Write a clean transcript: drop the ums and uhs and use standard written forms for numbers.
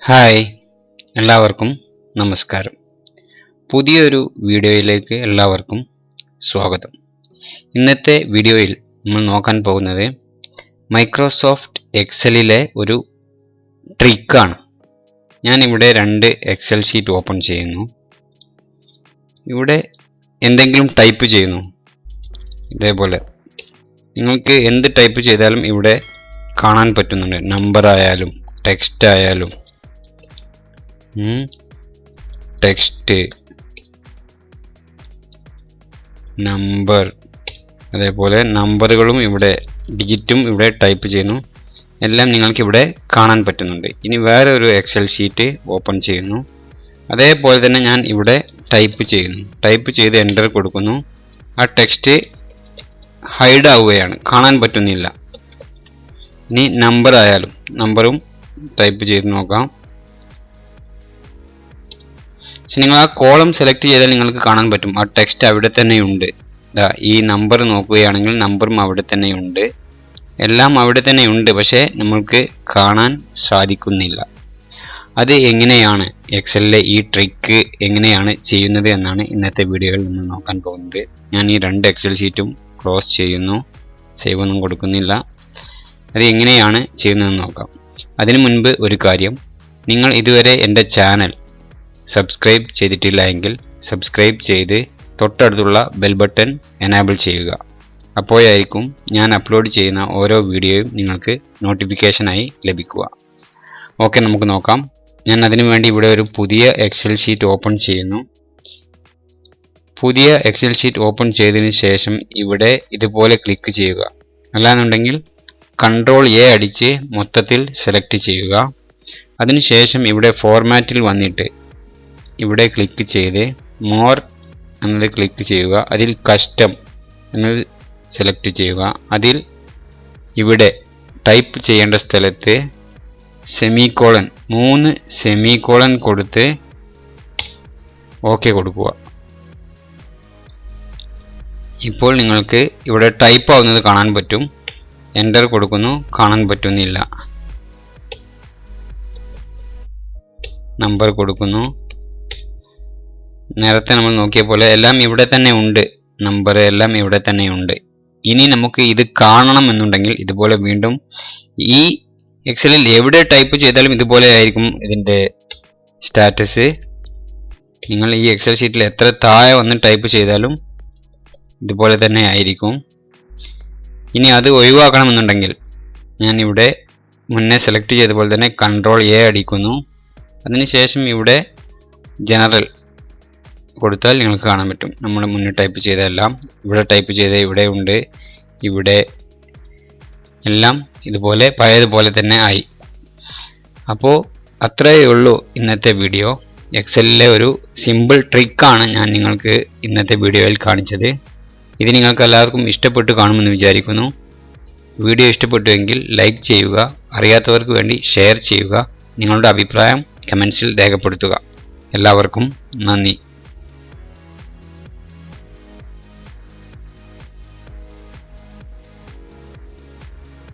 Hi, എല്ലാവർക്കും നമസ്കാരം. പുതിയൊരു വീഡിയോയിലേക്ക് എല്ലാവർക്കും സ്വാഗതം. ഇന്നത്തെ വീഡിയോയിൽ നമ്മൾ നോക്കാൻ പോകുന്നത് മൈക്രോസോഫ്റ്റ് എക്സലിലെ ഒരു ട്രിക്കാണ്. ഞാനിവിടെ 2 എക്സൽ ഷീറ്റ് ഓപ്പൺ ചെയ്യുന്നു. ഇവിടെ എന്തെങ്കിലും ടൈപ്പ് ചെയ്യുന്നു. ഇതേപോലെ നിങ്ങൾക്ക് എന്ത് ടൈപ്പ് ചെയ്താലും ഇവിടെ കാണാൻ പറ്റുന്നുണ്ട്. നമ്പർ ആയാലും ടെക്സ്റ്റ് ആയാലും ടെക്സ്റ്റ്, നമ്പർ, അതേപോലെ നമ്പറുകളും ഇവിടെ ഡിജിറ്റും ഇവിടെ ടൈപ്പ് ചെയ്യുന്നു. എല്ലാം നിങ്ങൾക്ക് ഇവിടെ കാണാൻ പറ്റുന്നുണ്ട്. ഇനി വേറെ ഒരു എക്സൽ ഷീറ്റ് ഓപ്പൺ ചെയ്യുന്നു. അതേപോലെ തന്നെ ഞാൻ ഇവിടെ ടൈപ്പ് ചെയ്യുന്നു. ടൈപ്പ് ചെയ്ത് എൻ്റർ കൊടുക്കുന്നു. ആ ടെക്സ്റ്റ് ഹൈഡ് ആവുകയാണ്, കാണാൻ പറ്റുന്നില്ല. ഇനി നമ്പർ ആയാലും നമ്പറും ടൈപ്പ് ചെയ്ത് നോക്കാം. പക്ഷെ നിങ്ങൾ ആ കോളം സെലക്ട് ചെയ്താൽ നിങ്ങൾക്ക് കാണാൻ പറ്റും ആ ടെക്സ്റ്റ് അവിടെ തന്നെയുണ്ട്. ഈ നമ്പർ നോക്കുകയാണെങ്കിൽ നമ്പറും അവിടെ തന്നെയുണ്ട്. എല്ലാം അവിടെ തന്നെയുണ്ട്, പക്ഷേ നമ്മൾക്ക് കാണാൻ സാധിക്കുന്നില്ല. അത് എങ്ങനെയാണ്, എക്സലിലെ ഈ ട്രിക്ക് എങ്ങനെയാണ് ചെയ്യുന്നത് എന്നാണ് ഇന്നത്തെ വീഡിയോയിൽ നമ്മൾ നോക്കാൻ പോകുന്നത്. ഞാൻ ഈ 2 എക്സൽ ഷീറ്റും ക്ലോസ് ചെയ്യുന്നു. സേവ് ഒന്നും കൊടുക്കുന്നില്ല. അത് എങ്ങനെയാണ് ചെയ്യുന്നതെന്ന് നോക്കാം. അതിനു മുൻപ് ഒരു കാര്യം, നിങ്ങൾ ഇതുവരെ എൻ്റെ ചാനൽ സബ്സ്ക്രൈബ് ചെയ്തിട്ടില്ല എങ്കിൽ സബ്സ്ക്രൈബ് ചെയ്ത് തൊട്ടടുത്തുള്ള ബെൽ ബട്ടൺ എനാബിൾ ചെയ്യുക. അപ്പോഴായിരിക്കും ഞാൻ അപ്ലോഡ് ചെയ്യുന്ന ഓരോ വീഡിയോയും നിങ്ങൾക്ക് നോട്ടിഫിക്കേഷനായി ലഭിക്കുക. ഓക്കെ, നമുക്ക് നോക്കാം. ഞാൻ അതിനു വേണ്ടി ഇവിടെ ഒരു പുതിയ എക്സൽ ഷീറ്റ് ഓപ്പൺ ചെയ്യുന്നു. പുതിയ എക്സൽ ഷീറ്റ് ഓപ്പൺ ചെയ്തതിന് ശേഷം ഇവിടെ ഇതുപോലെ ക്ലിക്ക് ചെയ്യുക. അല്ലാന്നുണ്ടെങ്കിൽ Ctrl+A അടിച്ച് മൊത്തത്തിൽ സെലക്ട് ചെയ്യുക. അതിനുശേഷം ഇവിടെ ഫോർമാറ്റിൽ വന്നിട്ട് ഇവിടെ ക്ലിക്ക് ചെയ്ത് മോർ എന്നത് ക്ലിക്ക് ചെയ്യുക. അതിൽ കസ്റ്റം എന്നത് സെലക്ട് ചെയ്യുക. അതിൽ ഇവിടെ ടൈപ്പ് ചെയ്യേണ്ട സ്ഥലത്ത് സെമിക്കോളൻ 3 സെമിക്കോളൻ കൊടുത്ത് ഓക്കെ കൊടുക്കുക. ഇപ്പോൾ നിങ്ങൾക്ക് ഇവിടെ ടൈപ്പ് ആവുന്നത് കാണാൻ പറ്റും. എൻ്റർ കൊടുക്കുന്നു, കാണാൻ പറ്റുന്നില്ല. നമ്പർ കൊടുക്കുന്നു. നേരത്തെ നമ്മൾ നോക്കിയ പോലെ എല്ലാം ഇവിടെ തന്നെ ഉണ്ട്. നമ്പർ എല്ലാം ഇവിടെ തന്നെ ഉണ്ട്. ഇനി നമുക്ക് ഇത് കാണണം എന്നുണ്ടെങ്കിൽ ഇതുപോലെ വീണ്ടും ഈ എക്സലിൽ എവിടെ ടൈപ്പ് ചെയ്താലും ഇതുപോലെ ആയിരിക്കും ഇതിൻ്റെ സ്റ്റാറ്റസ്. നിങ്ങൾ ഈ എക്സൽ ഷീറ്റിൽ എത്ര താഴെ വന്ന് ടൈപ്പ് ചെയ്താലും ഇതുപോലെ തന്നെ ആയിരിക്കും. ഇനി അത് ഒഴിവാക്കണമെന്നുണ്ടെങ്കിൽ ഞാൻ ഇവിടെ മുന്നേ സെലക്ട് ചെയ്ത പോലെ തന്നെ Ctrl+A അടിക്കുന്നു. അതിനുശേഷം ഇവിടെ ജനറൽ കൊടുത്താൽ നിങ്ങൾക്ക് കാണാൻ പറ്റും നമ്മൾ മുന്നേ ടൈപ്പ് ചെയ്തതെല്ലാം ഇവിടെ ടൈപ്പ് ചെയ്ത ഇവിടെ ഉണ്ട്. ഇവിടെ എല്ലാം ഇതുപോലെ പഴയതുപോലെ തന്നെ ആയി. അപ്പോൾ അത്രയേ ഉള്ളൂ ഇന്നത്തെ വീഡിയോ. എക്സലിലെ ഒരു സിമ്പിൾ ട്രിക്കാണ് ഞാൻ നിങ്ങൾക്ക് ഇന്നത്തെ വീഡിയോയിൽ കാണിച്ചത്. ഇത് നിങ്ങൾക്ക് എല്ലാവർക്കും ഇഷ്ടപ്പെട്ടു കാണുമെന്ന് വിചാരിക്കുന്നു. വീഡിയോ ഇഷ്ടപ്പെട്ടുവെങ്കിൽ ലൈക്ക് ചെയ്യുക. അറിയാത്തവർക്ക് വേണ്ടി ഷെയർ ചെയ്യുക. നിങ്ങളുടെ അഭിപ്രായം കമൻസിൽ രേഖപ്പെടുത്തുക. എല്ലാവർക്കും നന്ദി.